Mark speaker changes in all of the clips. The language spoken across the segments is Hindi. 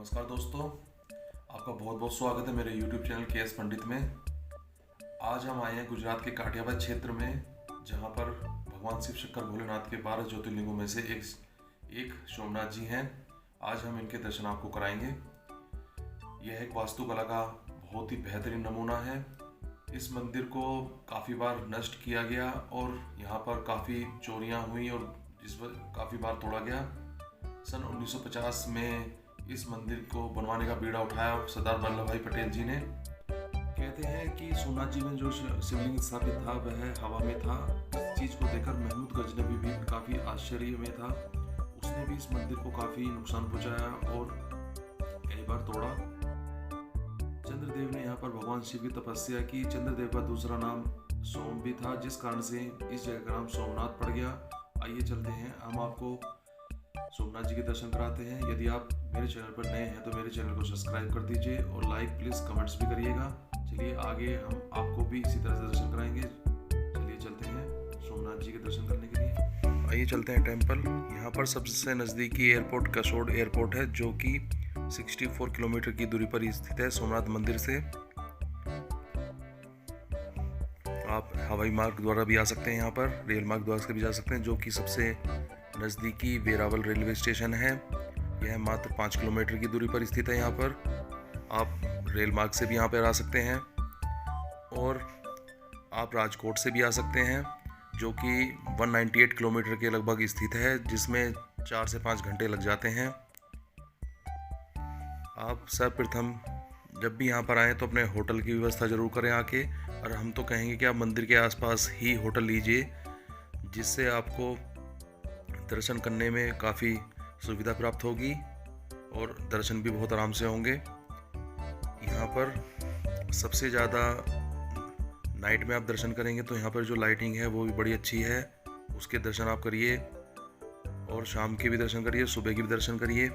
Speaker 1: नमस्कार दोस्तों, आपका बहुत बहुत स्वागत है मेरे YouTube चैनल के एस पंडित में। आज हम आए हैं गुजरात के काठियावाड़ क्षेत्र में, जहां पर भगवान शिव शंकर भोलेनाथ के 12 ज्योतिर्लिंगों में से एक सोमनाथ जी हैं। आज हम इनके दर्शन आपको कराएंगे। यह एक वास्तुकला का बहुत ही बेहतरीन नमूना है। इस मंदिर को काफ़ी बार नष्ट किया गया और यहाँ पर काफ़ी चोरियाँ हुई और काफ़ी बार तोड़ा गया। सन 1950 में इस मंदिर को बनवाने का बीड़ा उठाया सरदार वल्लभ भाई पटेल जी ने। कहते हैं कि सोमनाथ जी में जो शिवलिंग स्थापित था वह हवा में था। इस चीज़ को देखकर महमूद गजनबी भी काफ़ी आश्चर्य में था। उसने भी इस मंदिर को काफ़ी नुकसान पहुंचाया और कई बार तोड़ा। चंद्रदेव ने यहाँ पर भगवान शिव की तपस्या की। चंद्रदेव का दूसरा नाम सोम भी था, जिस कारण से इस जगह का नाम सोमनाथ पड़ गया। आइए चलते हैं, हम आपको सोमनाथ जी के दर्शन कराते हैं। यदि आप मेरे चैनल पर नए हैं तो मेरे चैनल को सब्सक्राइब कर दीजिए और लाइक प्लीज़ कमेंट्स भी करिएगा। चलिए आगे हम आपको भी इसी तरह से दर्शन कराएंगे। चलिए चलते हैं सोमनाथ जी के दर्शन करने के लिए। आइए चलते हैं टेम्पल। यहाँ पर सबसे नज़दीकी एयरपोर्ट कसोड़ एयरपोर्ट है, जो कि 64 किलोमीटर की दूरी पर स्थित है सोमनाथ मंदिर से। आप हवाई मार्ग द्वारा भी आ सकते हैं, यहाँ पर रेल मार्ग द्वारा से भी जा सकते हैं, जो कि सबसे नज़दीकी वेरावल रेलवे स्टेशन है। यह मात्र 5 किलोमीटर की दूरी पर स्थित है। यहाँ पर आप रेल मार्ग से भी यहाँ पर आ सकते हैं और आप राजकोट से भी आ सकते हैं, जो कि 198 किलोमीटर के लगभग स्थित है, जिसमें 4 से 5 घंटे लग जाते हैं। आप सर्वप्रथम जब भी यहाँ पर आएँ तो अपने होटल की व्यवस्था ज़रूर करें आके, और हम तो कहेंगे कि आप मंदिर के आसपास ही होटल लीजिए, जिससे आपको दर्शन करने में काफ़ी सुविधा प्राप्त होगी और दर्शन भी बहुत आराम से होंगे। यहाँ पर सबसे ज़्यादा नाइट में आप दर्शन करेंगे तो यहाँ पर जो लाइटिंग है वो भी बड़ी अच्छी है, उसके दर्शन आप करिए। और शाम के भी दर्शन करिए, सुबह के भी दर्शन करिए।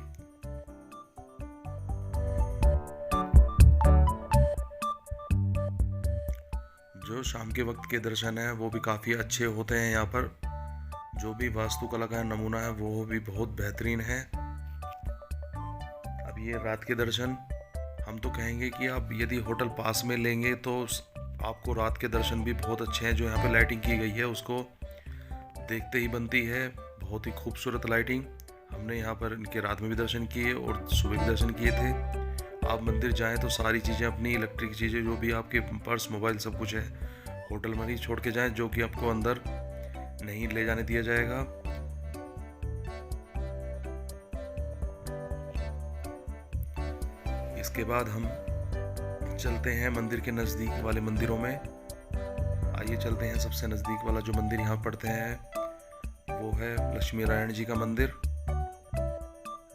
Speaker 1: जो शाम के वक्त के दर्शन हैं वो भी काफ़ी अच्छे होते हैं। यहाँ पर जो भी वास्तुकला का नमूना है वो भी बहुत बेहतरीन है। अब ये रात के दर्शन, हम तो कहेंगे कि आप यदि होटल पास में लेंगे तो आपको रात के दर्शन भी बहुत अच्छे हैं। जो यहाँ पे लाइटिंग की गई है उसको देखते ही बनती है, बहुत ही खूबसूरत लाइटिंग। हमने यहाँ पर इनके रात में भी दर्शन किए और सुबह भी दर्शन किए थे। आप मंदिर जाएं तो सारी चीज़ें, अपनी इलेक्ट्रिक चीज़ें, जो भी आपके पर्स, मोबाइल, सब कुछ है, होटल में ही छोड़ के जाएं, जो कि आपको अंदर नहीं ले जाने दिया जाएगा। इसके बाद हम चलते हैं मंदिर के नज़दीक वाले मंदिरों में। आइए चलते हैं। सबसे नज़दीक वाला जो मंदिर यहाँ पड़ते हैं वो है लक्ष्मी नारायण जी का मंदिर।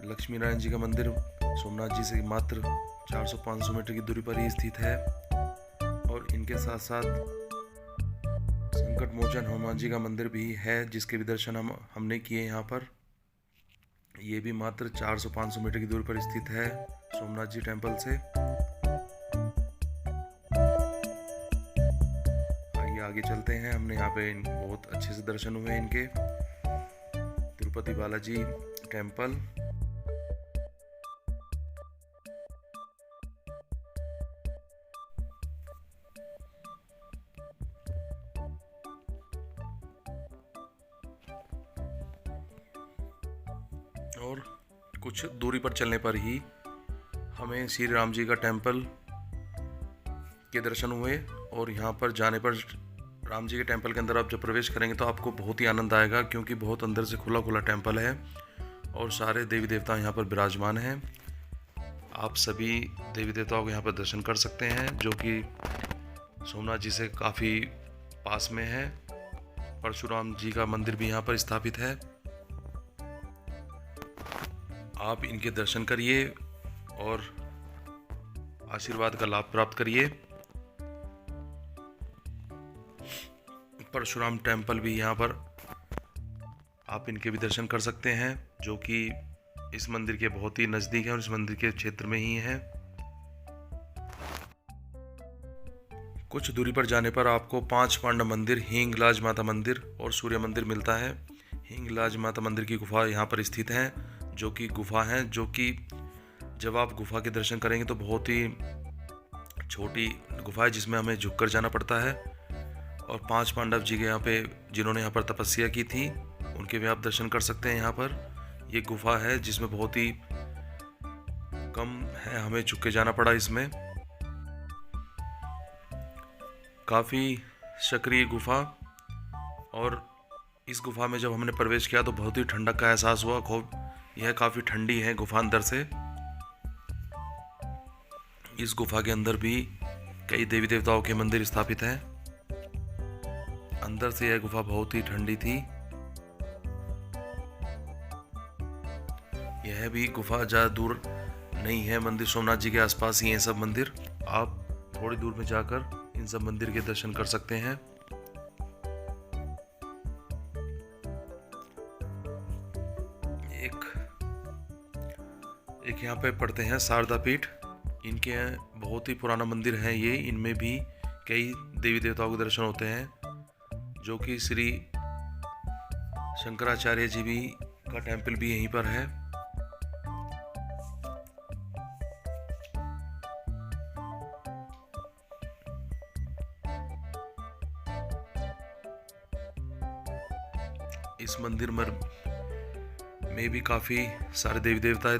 Speaker 1: लक्ष्मी नारायण जी का मंदिर सोमनाथ जी से मात्र 400-500 मीटर की दूरी पर ही स्थित है। और इनके साथ साथ संकट मोचन हनुमान जी का मंदिर भी है, जिसके भी दर्शन हमने किए यहाँ पर। ये भी मात्र 400-500 मीटर की दूरी पर स्थित है सोमनाथ जी टेम्पल से। आइए आगे चलते हैं। हमने यहाँ पे बहुत अच्छे से दर्शन हुए इनके। तिरुपति बालाजी टेम्पल। और कुछ दूरी पर चलने पर ही हमें श्री राम जी का टेम्पल के दर्शन हुए। और यहाँ पर जाने पर राम जी के टेम्पल के अंदर आप जब प्रवेश करेंगे तो आपको बहुत ही आनंद आएगा, क्योंकि बहुत अंदर से खुला खुला टेम्पल है और सारे देवी देवता यहाँ पर विराजमान हैं। आप सभी देवी देवताओं को यहाँ पर दर्शन कर सकते हैं, जो कि सोमनाथ जी से काफ़ी पास में है। परशुराम जी का मंदिर भी यहाँ पर स्थापित है। आप इनके दर्शन करिए और आशीर्वाद का लाभ प्राप्त करिए। परशुराम टेम्पल भी यहाँ पर आप इनके भी दर्शन कर सकते हैं, जो कि इस मंदिर के बहुत ही नज़दीक है और इस मंदिर के क्षेत्र में ही है। कुछ दूरी पर जाने पर आपको 5 पांडव मंदिर, हिंगलाज माता मंदिर और सूर्य मंदिर मिलता है। हिंगलाज माता मंदिर की गुफा यहाँ पर स्थित है, जो कि गुफा है जो कि जब आप गुफा के दर्शन करेंगे तो बहुत ही छोटी गुफा है जिसमें हमें झुककर जाना पड़ता है। और 5 पांडव जी के यहाँ पे जिन्होंने यहाँ पर तपस्या की थी उनके भी आप दर्शन कर सकते हैं। यहाँ पर ये गुफा है जिसमें बहुत ही कम है, हमें झुक के जाना पड़ा। इसमें काफ़ी सक्रिय गुफा, और इस गुफा में जब हमने प्रवेश किया तो बहुत ही ठंडक का एहसास हुआ। यह काफ़ी ठंडी है गुफा अंदर से। इस गुफा के अंदर भी कई देवी देवताओं के मंदिर स्थापित हैं। अंदर से यह गुफा बहुत ही ठंडी थी। यह भी गुफा ज़्यादा दूर नहीं है, मंदिर सोमनाथ जी के आसपास ही हैं सब मंदिर। आप थोड़ी दूर में जाकर इन सब मंदिर के दर्शन कर सकते हैं। एक यहाँ पे पढ़ते हैं शारदा पीठ। इनके बहुत ही पुराना मंदिर है ये। इनमें भी कई देवी देवताओं के दर्शन होते हैं, जो कि श्री शंकराचार्य जी भी का टेम्पल भी यहीं पर है। इस मंदिर में भी काफी सारे देवी देवता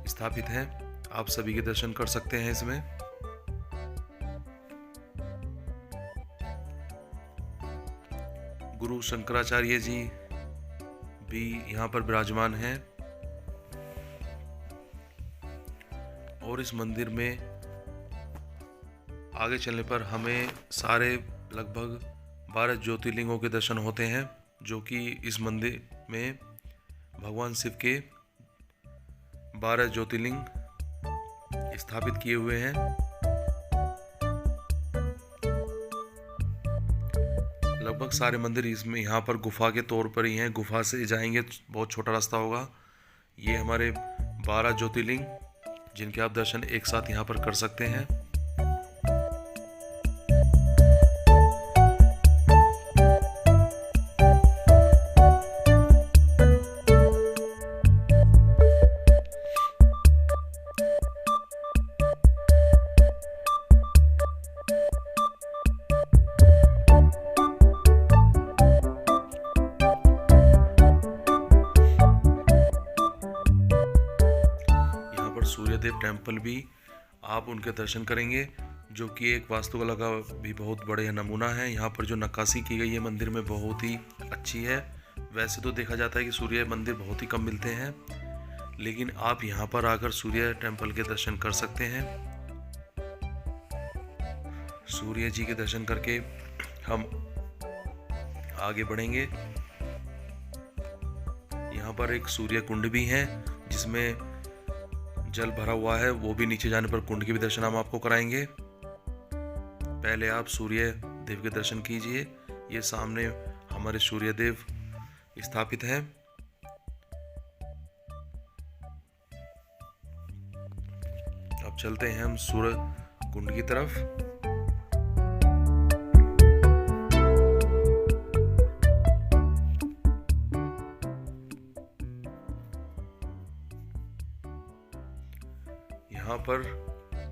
Speaker 1: स्थापित हैं। आप सभी के दर्शन कर सकते हैं इसमें। गुरु शंकराचार्य जी भी यहाँ पर विराजमान हैं। और इस मंदिर में आगे चलने पर हमें सारे लगभग 12 ज्योतिर्लिंगों के दर्शन होते हैं, जो कि इस मंदिर में भगवान शिव के 12 ज्योतिर्लिंग स्थापित किए हुए हैं। लगभग सारे मंदिर इसमें यहाँ पर गुफा के तौर पर ही हैं। गुफा से जाएंगे बहुत छोटा रास्ता होगा। ये हमारे 12 ज्योतिर्लिंग जिनके आप दर्शन एक साथ यहाँ पर कर सकते हैं। सूर्यदेव टेम्पल भी आप उनके दर्शन करेंगे, जो कि एक वास्तुकला का भी बहुत बड़े नमूना है। यहाँ पर जो नक्काशी की गई है मंदिर में बहुत ही अच्छी है। वैसे तो देखा जाता है कि सूर्य मंदिर बहुत ही कम मिलते हैं, लेकिन आप यहाँ पर आकर सूर्य टेम्पल के दर्शन कर सकते हैं। सूर्य जी के दर्शन करके हम आगे बढ़ेंगे। यहाँ पर एक सूर्य कुंड भी है जिसमें जल भरा हुआ है, वो भी नीचे जाने पर कुंड के भी दर्शन हम आपको कराएंगे। पहले आप सूर्य देव के दर्शन कीजिए। ये सामने हमारे सूर्य देव स्थापित हैं। अब चलते हैं हम सूर्य कुंड की तरफ। यहाँ पर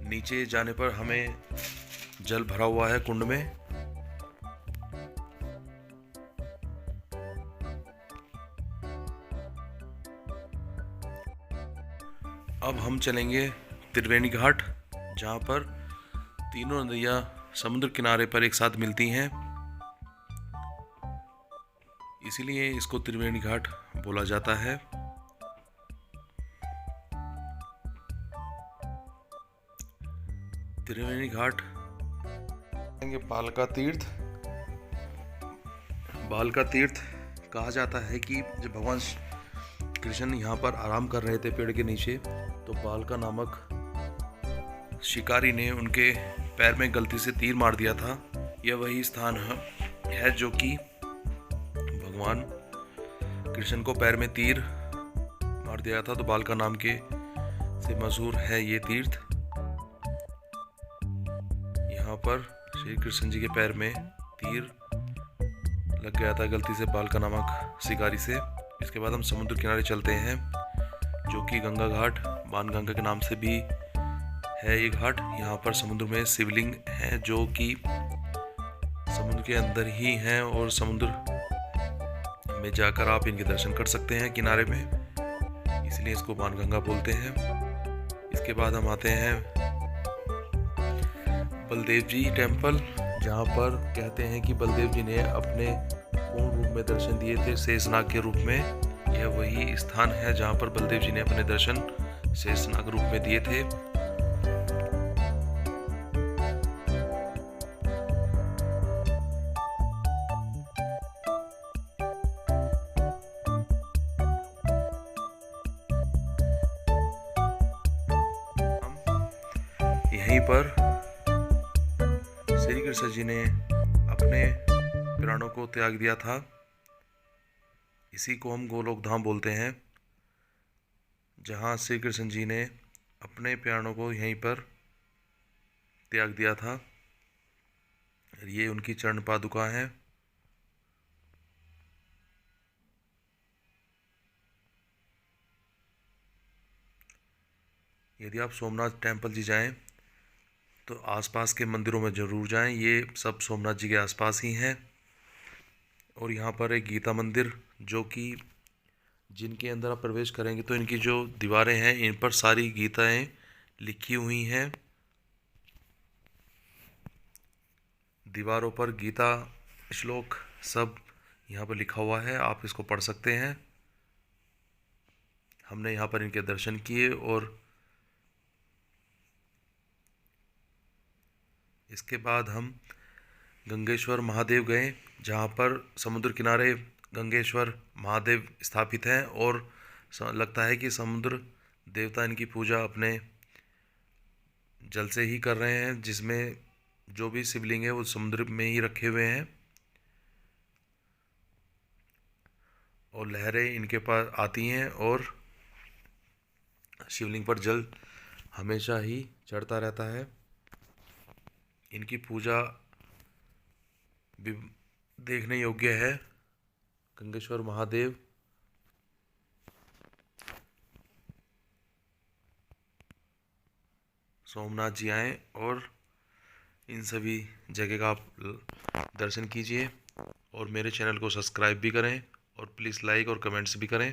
Speaker 1: नीचे जाने पर हमें जल भरा हुआ है कुंड में। अब हम चलेंगे त्रिवेणी घाट, जहाँ पर तीनों नदियाँ समुद्र किनारे पर एक साथ मिलती हैं, इसीलिए इसको त्रिवेणी घाट बोला जाता है। त्रिवेणी घाट बालका तीर्थ। बालका तीर्थ कहा जाता है कि जब भगवान कृष्ण यहाँ पर आराम कर रहे थे पेड़ के नीचे, तो बालका नामक शिकारी ने उनके पैर में गलती से तीर मार दिया था। यह वही स्थान है जो कि भगवान कृष्ण को पैर में तीर मार दिया था, तो बालका नाम के से मशहूर है ये तीर्थ। यहाँ पर श्री कृष्ण जी के पैर में तीर लग गया था गलती से बालका नामक शिकारी से। इसके बाद हम समुद्र किनारे चलते हैं, जो कि गंगा घाट, बाणगंगा के नाम से भी है ये घाट। यहाँ पर समुद्र में शिवलिंग हैं जो कि समुद्र के अंदर ही हैं और समुद्र में जाकर आप इनके दर्शन कर सकते हैं किनारे में, इसलिए इसको बाणगंगा बोलते हैं। इसके बाद हम आते हैं बलदेव जी टेम्पल, जहाँ पर कहते हैं कि बलदेव जी ने अपने पूर्ण रूप में दर्शन दिए थे शेषनाग के रूप में। यह वही स्थान है जहाँ पर बलदेव जी ने अपने दर्शन शेषनाग रूप में दिए थे। यहीं पर श्री कृष्ण जी ने अपने प्राणों को त्याग दिया था। इसी को हम गोलोक धाम बोलते हैं, जहाँ श्री कृष्ण जी ने अपने प्राणों को यहीं पर त्याग दिया था। ये उनकी चरण पादुका है। यदि आप सोमनाथ टेम्पल जी जाएं तो आसपास के मंदिरों में ज़रूर जाएं, ये सब सोमनाथ जी के आसपास ही हैं। और यहाँ पर एक गीता मंदिर, जो कि जिनके अंदर आप प्रवेश करेंगे तो इनकी जो दीवारें हैं इन पर सारी गीताएं लिखी हुई हैं। दीवारों पर गीता श्लोक सब यहाँ पर लिखा हुआ है, आप इसको पढ़ सकते हैं। हमने यहाँ पर इनके दर्शन किए और इसके बाद हम गंगेश्वर महादेव गए, जहाँ पर समुद्र किनारे गंगेश्वर महादेव स्थापित हैं और लगता है कि समुद्र देवता इनकी पूजा अपने जल से ही कर रहे हैं, जिसमें जो भी शिवलिंग है वो समुद्र में ही रखे हुए हैं और लहरें इनके पास आती हैं और शिवलिंग पर जल हमेशा ही चढ़ता रहता है। इनकी पूजा भी देखने योग्य है। गंगेश्वर महादेव सोमनाथ जी आएँ और इन सभी जगह का आप दर्शन कीजिए और मेरे चैनल को सब्सक्राइब भी करें और प्लीज़ लाइक और कमेंट्स भी करें।